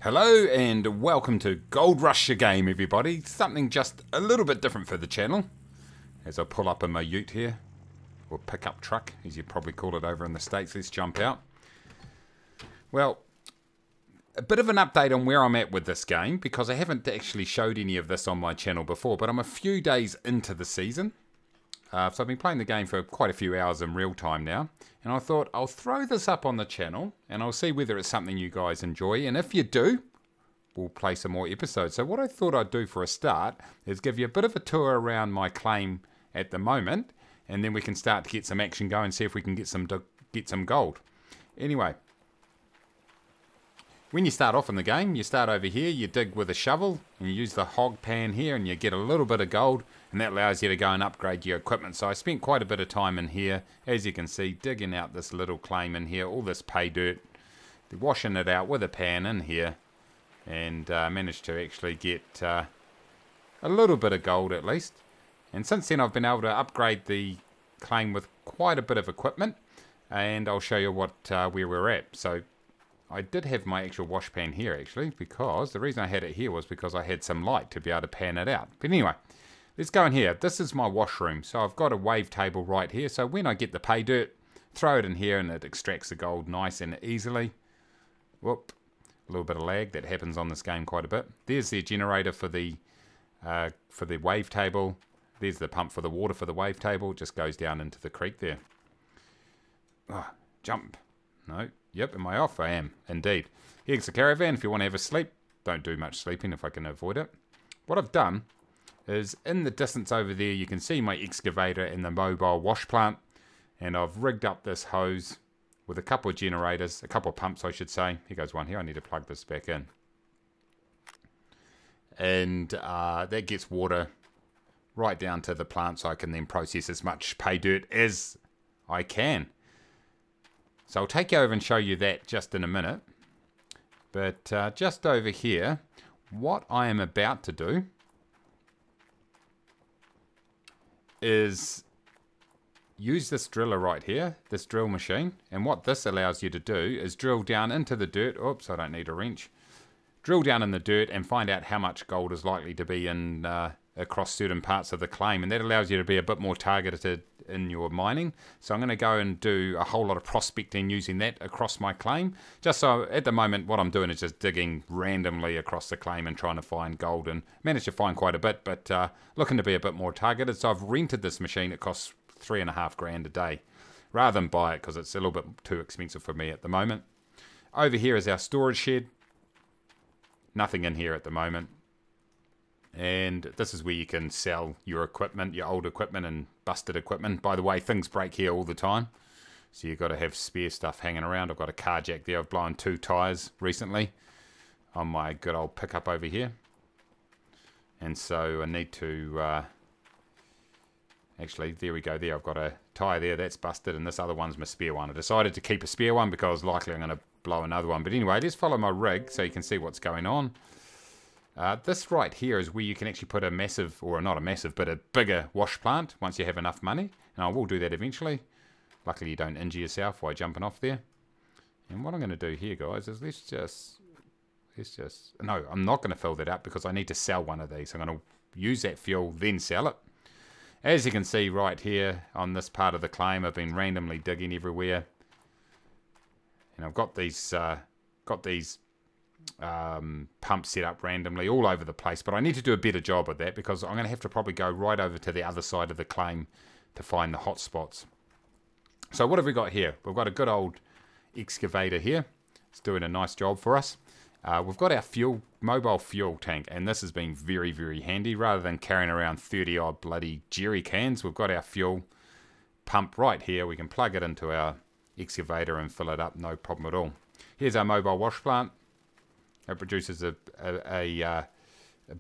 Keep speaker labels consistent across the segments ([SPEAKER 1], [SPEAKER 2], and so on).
[SPEAKER 1] Hello and welcome to Gold Rush Your Game, everybody. Something just a little bit different for the channel. As I pull up in my ute here, or pickup truck, as you probably call it over in the States. Let's jump out. Well, a bit of an update on where I'm at with this game, because I haven't actually showed any of this on my channel before, but I'm a few days into the season. So I've been playing the game for quite a few hours in real time now, and I thought I'll throw this up on the channel and I'll see whether it's something you guys enjoy, and if you do, we'll play some more episodes. So what I thought I'd do for a start is give you a bit of a tour around my claim at the moment, and then we can start to get some action going, see if we can get some gold. Anyway, when you start off in the game, you start over here, you dig with a shovel, and you use the hog pan here, and you get a little bit of gold, and that allows you to go and upgrade your equipment. So I spent quite a bit of time in here, as you can see, digging out this little claim in here, all this pay dirt, washing it out with a pan in here, and managed to actually get a little bit of gold at least. And since then I've been able to upgrade the claim with quite a bit of equipment, and I'll show you what where we're at. So I did have my actual wash pan here actually, because the reason I had it here was because I had some light to be able to pan it out. But anyway, let's go in here. This is my washroom. So I've got a wave table right here. So when I get the pay dirt, throw it in here and it extracts the gold nice and easily. Whoop, a little bit of lag. That happens on this game quite a bit. There's the generator for the wave table. There's the pump for the water for the wave table. It just goes down into the creek there. Oh, jump. No. Yep, am I off? I am, indeed. Here's the caravan if you want to have a sleep. Don't do much sleeping if I can avoid it. What I've done is, in the distance over there, you can see my excavator and the mobile wash plant. And I've rigged up this hose with a couple of generators, a couple of pumps I should say. Here goes one here, I need to plug this back in. And that gets water right down to the plant so I can then process as much pay dirt as I can. So I'll take you over and show you that just in a minute. But just over here, what I am about to do is use this driller right here, this drill machine. And what this allows you to do is drill down into the dirt. Oops, I don't need a wrench. Drill down in the dirt and find out how much gold is likely to be in across certain parts of the claim. And that allows you to be a bit more targeted in your mining. So I'm going to go and do a whole lot of prospecting using that across my claim. Just so at the moment what I'm doing is just digging randomly across the claim and trying to find gold, and managed to find quite a bit, but looking to be a bit more targeted. So I've rented this machine. It costs $3,500 a day rather than buy it because it's a little bit too expensive for me at the moment. Over here is our storage shed. Nothing in here at the moment. And this is where you can sell your equipment, your old equipment and busted equipment. By the way, things break here all the time, so you've got to have spare stuff hanging around. I've got a car jack there. I've blown 2 tyres recently on my good old pickup over here. And so I need to... actually, there we go there. I've got a tyre there. That's busted, and this other one's my spare one. I decided to keep a spare one because likely I'm going to blow another one. But anyway, let's follow my rig so you can see what's going on. This right here is where you can actually put a massive, or not a massive, but a bigger wash plant once you have enough money. And I will do that eventually. Luckily you don't injure yourself while jumping off there. And what I'm going to do here, guys, is let's just... No, I'm not going to fill that up because I need to sell one of these. I'm going to use that fuel, then sell it. As you can see right here on this part of the claim, I've been randomly digging everywhere. And I've got these pumps set up randomly all over the place, but I need to do a better job of that because I'm going to have to probably go right over to the other side of the claim to find the hot spots. So what have we got here? We've got a good old excavator here. It's doing a nice job for us. We've got our mobile fuel tank, and this has been very, very handy. Rather than carrying around 30 odd bloody jerry cans, we've got our fuel pump right here. We can plug it into our excavator and fill it up, no problem at all. Here's our mobile wash plant. It produces a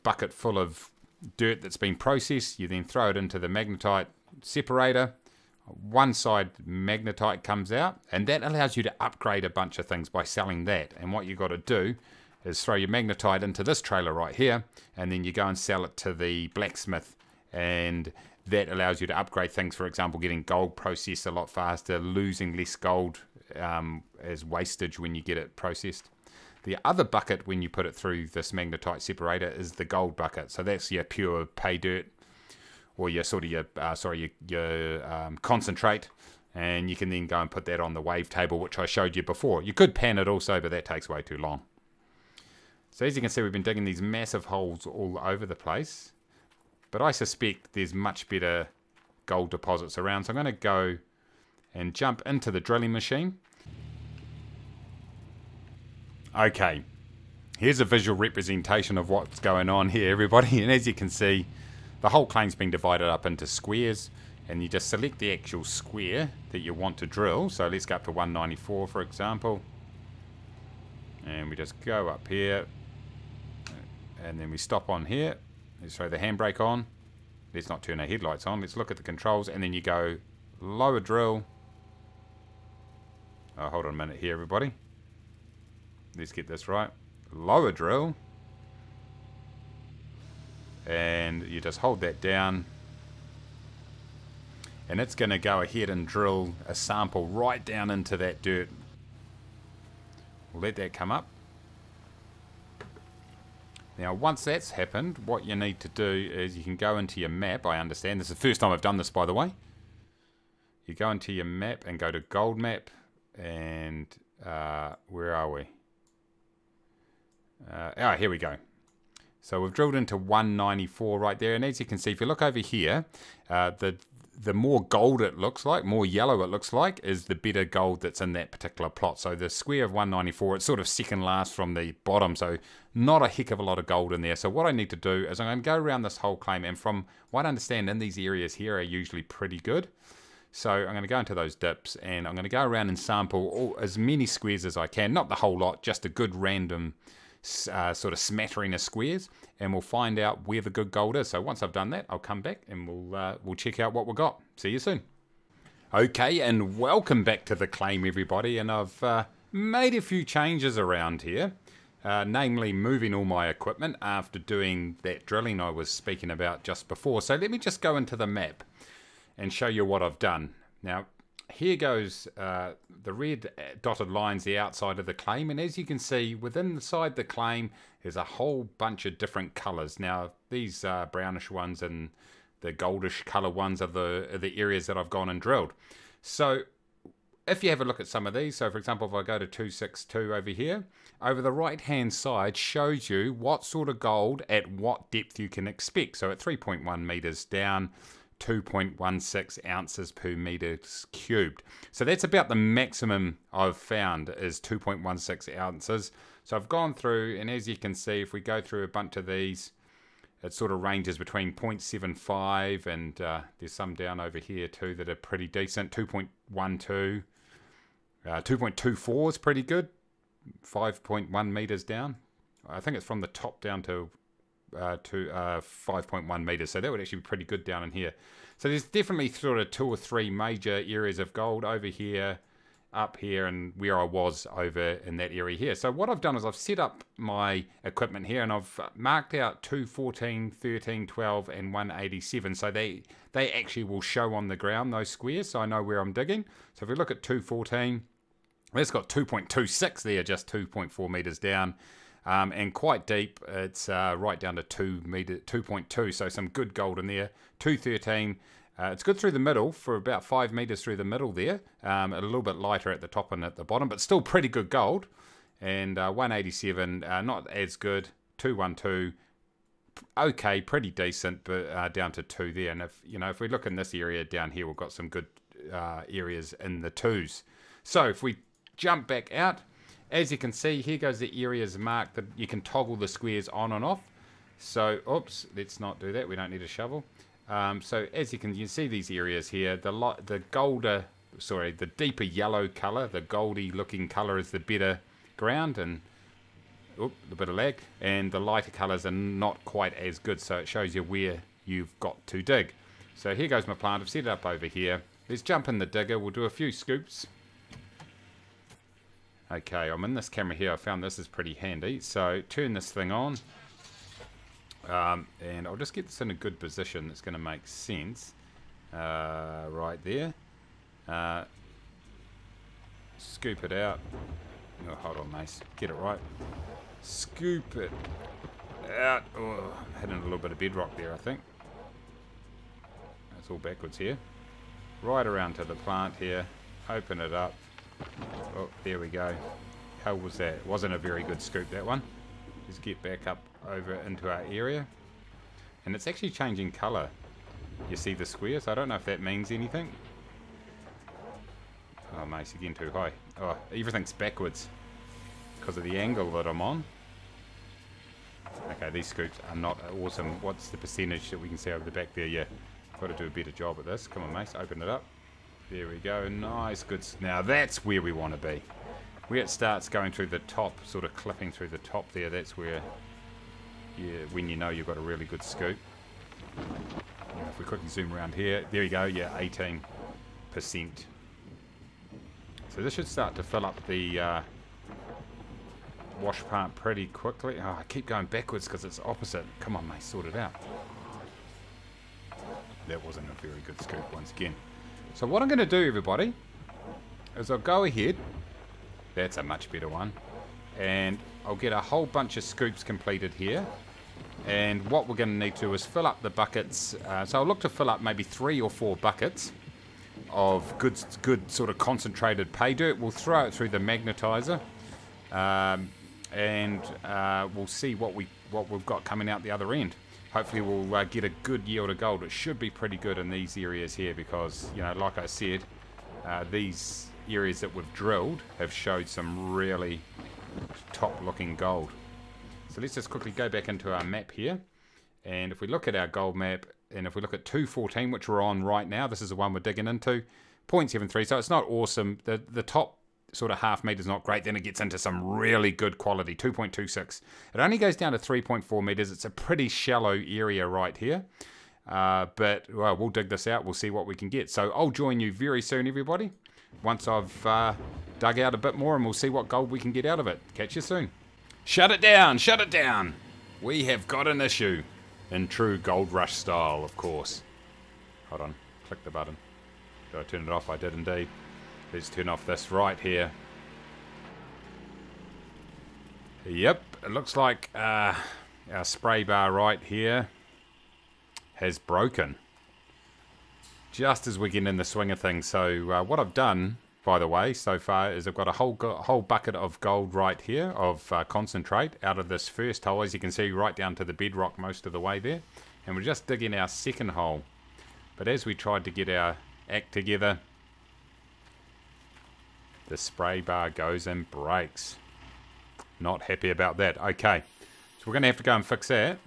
[SPEAKER 1] bucket full of dirt that's been processed. You then throw it into the magnetite separator. One side magnetite comes out, and that allows you to upgrade a bunch of things by selling that. And what you got to do is throw your magnetite into this trailer right here, and then you go and sell it to the blacksmith, and that allows you to upgrade things. For example, getting gold processed a lot faster, losing less gold as wastage when you get it processed. The other bucket, when you put it through this magnetite separator, is the gold bucket. So that's your pure pay dirt, or your sort of your concentrate. And you can then go and put that on the wave table, which I showed you before. You could pan it also, but that takes way too long. So as you can see, we've been digging these massive holes all over the place. But I suspect there's much better gold deposits around. So I'm going to go and jump into the drilling machine. Okay, here's a visual representation of what's going on here, everybody. And as you can see, the whole claim's been divided up into squares. And you just select the actual square that you want to drill. So let's go up to 194, for example. And we just go up here. And then we stop on here. Let's throw the handbrake on. Let's not turn our headlights on. Let's look at the controls. And then you go lower drill. Oh, hold on a minute here, everybody. Let's get this right. Lower drill. And you just hold that down. And it's going to go ahead and drill a sample right down into that dirt. We'll let that come up. Now, once that's happened, what you need to do is you can go into your map. I understand. This is the first time I've done this, by the way. You go into your map and go to gold map. And where are we? Here we go. So we've drilled into 194 right there. And as you can see, if you look over here, the more gold it looks like, more yellow it looks like, is the better gold that's in that particular plot. So the square of 194, it's sort of second last from the bottom, so not a heck of a lot of gold in there. So what I need to do is I'm going to go around this whole claim, and from what I understand in these areas here are usually pretty good. So I'm going to go into those dips, and I'm going to go around and sample as many squares as I can. Not the whole lot, just a good random sort of smattering of squares, and we'll find out where the good gold is. So once I've done that, I'll come back and we'll check out what we've got. See you soon. Okay, and welcome back to the claim, everybody. And I've made a few changes around here, namely moving all my equipment after doing that drilling I was speaking about just before. So let me just go into the map and show you what I've done. Now, here goes the red dotted lines, the outside of the claim, and as you can see, within inside the claim there's a whole bunch of different colours. Now, these brownish ones and the goldish colour ones are the areas that I've gone and drilled. So if you have a look at some of these, so for example, if I go to 262 over here, over the right hand side shows you what sort of gold at what depth you can expect. So at 3.1 metres down, 2.16 ounces per meters cubed. So that's about the maximum I've found is 2.16 ounces. So I've gone through, and as you can see, if we go through a bunch of these, it sort of ranges between 0.75 and there's some down over here too that are pretty decent. 2.12, 2.24 is pretty good. 5.1 meters down. I think it's from the top down to 5.1 meters, so that would actually be pretty good down in here. So there's definitely sort of 2 or 3 major areas of gold over here, up here, and where I was over in that area here. So what I've done is I've set up my equipment here, and I've marked out 214, 13, 12 and 187, so they actually will show on the ground, those squares, so I know where I'm digging. So if we look at 214, it's got 2.26 there, just 2.4 meters down. And quite deep, it's right down to 2.2, so some good gold in there. 213, it's good through the middle for about 5 meters through the middle there. A little bit lighter at the top and at the bottom, but still pretty good gold. And 187, not as good. 212, okay, pretty decent, but down to 2 there. And if we look in this area down here, we've got some good areas in the 2s. So if we jump back out, as you can see, here goes the areas marked that you can toggle the squares on and off. So, oops, let's not do that. We don't need a shovel. So as you can see these areas here, the deeper yellow colour, the goldy looking colour is the better ground, and a bit of lag, and the lighter colours are not quite as good, so it shows you where you've got to dig. So here goes my plant. I've set it up over here. Let's jump in the digger. We'll do a few scoops. Okay, I'm in this camera here. I found this is pretty handy. So turn this thing on. And I'll just get this in a good position that's going to make sense. Right there. Scoop it out. Oh, hold on, Mace. Get it right. Scoop it out. Oh, hitting a little bit of bedrock there, I think. It's all backwards here. Right around to the plant here. Open it up. Oh, there we go. How was that? It wasn't a very good scoop, that one. Just get back up over into our area. And it's actually changing colour. You see the squares? I don't know if that means anything. Oh, Mace, again too high. Oh, everything's backwards because of the angle that I'm on. Okay, these scoops are not awesome. What's the percentage that we can see over the back there? Yeah, got to do a better job at this. Come on, Mace, open it up. There we go. Nice, good. Now that's where we want to be. Where it starts going through the top, sort of clipping through the top there, that's where, when you know you've got a really good scoop. If we quickly zoom around here, there you go, yeah, 18%. So this should start to fill up the wash plant pretty quickly. Oh, I keep going backwards because it's opposite. Come on, mate, sort it out. That wasn't a very good scoop once again. So what I'm going to do, everybody, is I'll go ahead. That's a much better one. And I'll get a whole bunch of scoops completed here. And what we're going to need to do is fill up the buckets. So I'll look to fill up maybe 3 or 4 buckets of good sort of concentrated pay dirt. We'll throw it through the magnetizer. And we'll see what we've got coming out the other end. Hopefully we'll get a good yield of gold. It should be pretty good in these areas here because, you know, like I said, these areas that we've drilled have showed some really top looking gold. So let's just quickly go back into our map here, and if we look at our gold map, and if we look at 214, which we're on right now, this is the one we're digging into, 0.73, so it's not awesome. The top sort of half meter is not great, then it gets into some really good quality, 2.26. It only goes down to 3.4 meters. It's a pretty shallow area right here, but well, we'll dig this out. We'll see what we can get. So I'll join you very soon, everybody, once I've dug out a bit more, and we'll see what gold we can get out of it. Catch you soon. Shut it down, shut it down. We have got an issue. In true Gold Rush style, of course. Hold on, click the button. Did I turn it off? I did indeed. Let's turn off this right here. Yep, it looks like our spray bar right here has broken. Just as we get in the swing of things. So what I've done, by the way, so far is I've got a whole bucket of gold right here of concentrate out of this first hole, as you can see, right down to the bedrock most of the way there. And we're just digging our second hole. But as we tried to get our act together, the spray bar goes and breaks. Not happy about that. Okay, so we're going to have to go and fix that.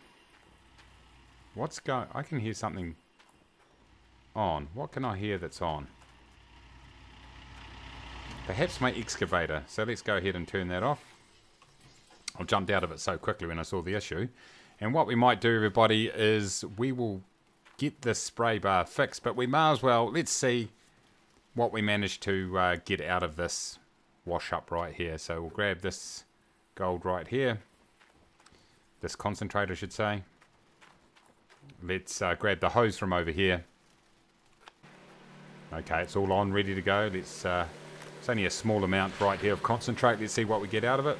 [SPEAKER 1] What's going? I can hear something on. What can I hear that's on? Perhaps my excavator. So let's go ahead and turn that off. I jumped out of it so quickly when I saw the issue. And what we might do, everybody, is we will get this spray bar fixed, but we may as well, let's see what we managed to get out of this wash up right here. So we'll grab this gold right here. This concentrate, I should say. Let's grab the hose from over here. Okay, it's all on, ready to go. Let's... it's only a small amount right here of concentrate. Let's see what we get out of it.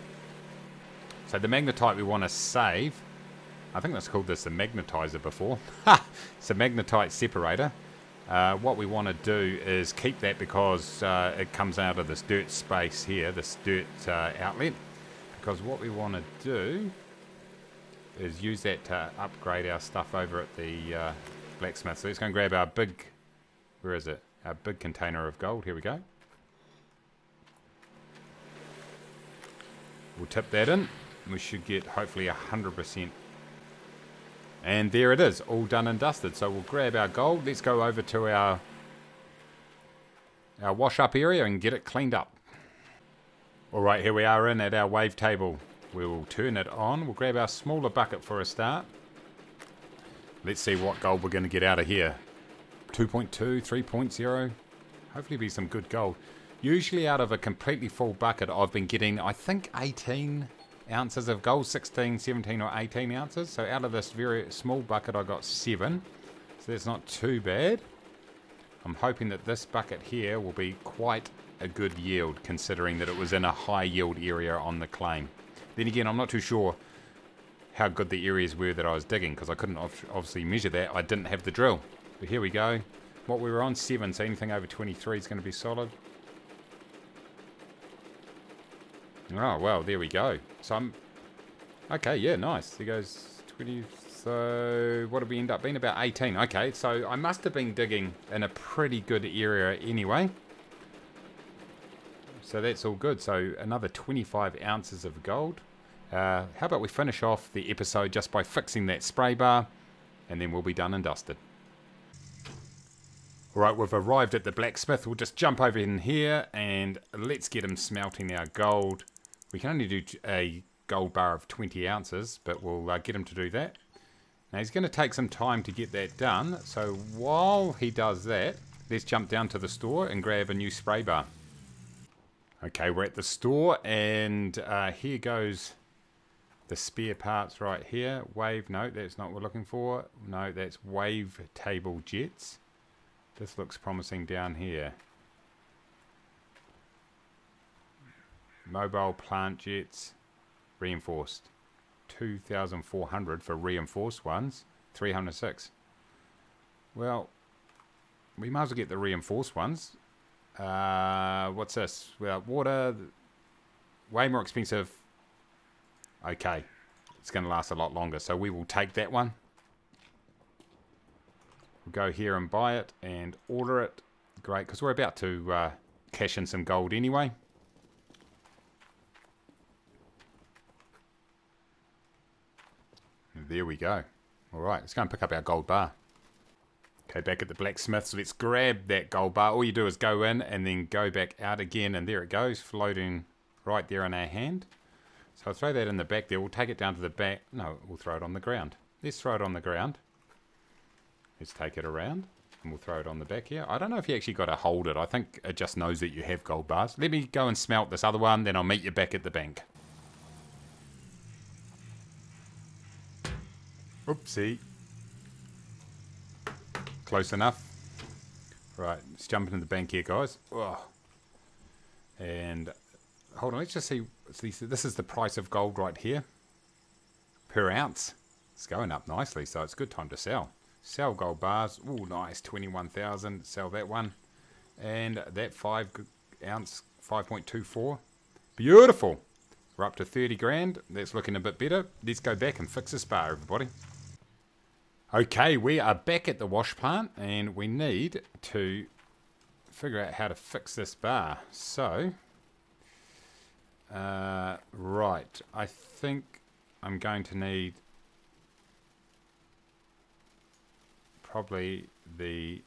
[SPEAKER 1] So the magnetite we want to save. I think that's called this the magnetizer before. It's a magnetite separator. What we want to do is keep that because it comes out of this dirt space here, this dirt outlet. Because what we want to do is use that to upgrade our stuff over at the blacksmith. So let's go and grab our big, where is it? Our big container of gold. Here we go. We'll tip that in. We should get hopefully 100%. And there it is, all done and dusted. So we'll grab our gold. Let's go over to our wash up area and get it cleaned up. Alright, here we are in at our wave table. We will turn it on. We'll grab our smaller bucket for a start. Let's see what gold we're going to get out of here. 2.2, 3.0. Hopefully be some good gold. Usually out of a completely full bucket, I've been getting, I think, 18 ounces of gold, 16, 17 or 18 ounces. So out of this very small bucket, I got 7. So that's not too bad. I'm hoping that this bucket here will be quite a good yield, considering that it was in a high yield area on the claim. Then again, I'm not too sure how good the areas were that I was digging, because I couldn't obviously measure that. I didn't have the drill. But here we go. What we were on, 7, so anything over 23 is going to be solid. Oh, well, there we go. So I'm... Okay, yeah, nice. There goes 20... So, what did we end up being? About 18. Okay, so I must have been digging in a pretty good area anyway. So that's all good. So, another 25 ounces of gold. How about we finish off the episode just by fixing that spray bar, and then we'll be done and dusted. Alright, we've arrived at the blacksmith. We'll just jump over in here, and let's get him smelting our gold. We can only do a gold bar of 20 ounces, but we'll get him to do that. Now, he's going to take some time to get that done, so while he does that, let's jump down to the store and grab a new spray bar. Okay, we're at the store, and here goes the spare parts right here. Wave, no, that's not what we're looking for. No, that's wave table jets. This looks promising down here. Mobile plant jets, reinforced. 2,400 for reinforced ones. 306. Well, we might as well get the reinforced ones. What's this? Without water, way more expensive. Okay, it's going to last a lot longer, so we will take that one. We'll go here and buy it and order it. Great, because we're about to cash in some gold anyway. There we go. Alright, let's go and pick up our gold bar. Okay, back at the blacksmith, so let's grab that gold bar. All you do is go in and then go back out again, and there it goes, floating right there in our hand. So I'll throw that in the back there. We'll take it down to the back. No, we'll throw it on the ground. Let's throw it on the ground. Let's take it around, and we'll throw it on the back here. I don't know if you actually got to hold it. I think it just knows that you have gold bars. Let me go and smelt this other one, then I'll meet you back at the bank. Oopsie. Close enough. Right, let's jump into the bank here, guys. Oh. And hold on, let's just see. This is the price of gold right here. Per ounce. It's going up nicely, so it's a good time to sell. Sell gold bars. Oh, nice. 21,000. Sell that one. And that 5 ounce, 5.24. Beautiful. We're up to 30 grand. That's looking a bit better. Let's go back and fix this bar, everybody. Okay, we are back at the wash plant, and we need to figure out how to fix this bar. So, right, I think I'm going to need probably the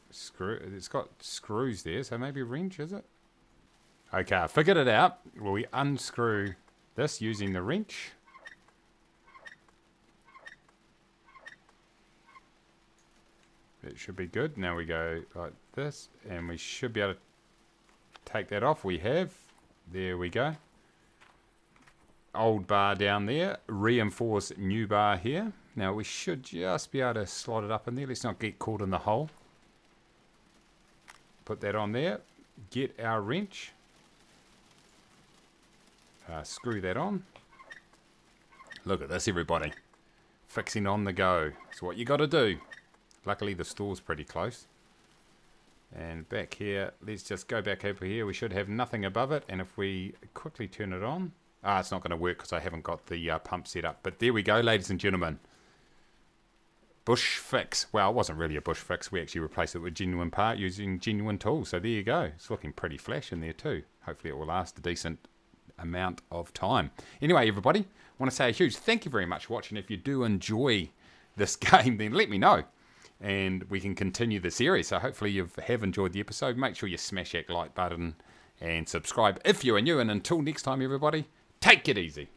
[SPEAKER 1] screw. It's got screws there, so maybe a wrench, is it? Okay, I figured it out. Well, we unscrew this using the wrench. It should be good. Now we go like this, and we should be able to take that off. We have. There we go. Old bar down there. Reinforce new bar here. Now we should just be able to slot it up in there. Let's not get caught in the hole. Put that on there. Get our wrench. Screw that on. Look at this, everybody. Fixing on the go. That's what you got to do. Luckily the store's pretty close. And back here, let's just go back over here. We should have nothing above it. And if we quickly turn it on. It's not going to work because I haven't got the pump set up. But there we go, ladies and gentlemen. Bush fix. Well, it wasn't really a bush fix. We actually replaced it with genuine part using genuine tools. So there you go. It's looking pretty flash in there too. Hopefully it will last a decent amount of time. Anyway, everybody, I want to say a huge thank you very much for watching. If you do enjoy this game, then let me know. And we can continue the series. So hopefully you have enjoyed the episode. Make sure you smash that like button and subscribe if you are new. And until next time, everybody, take it easy.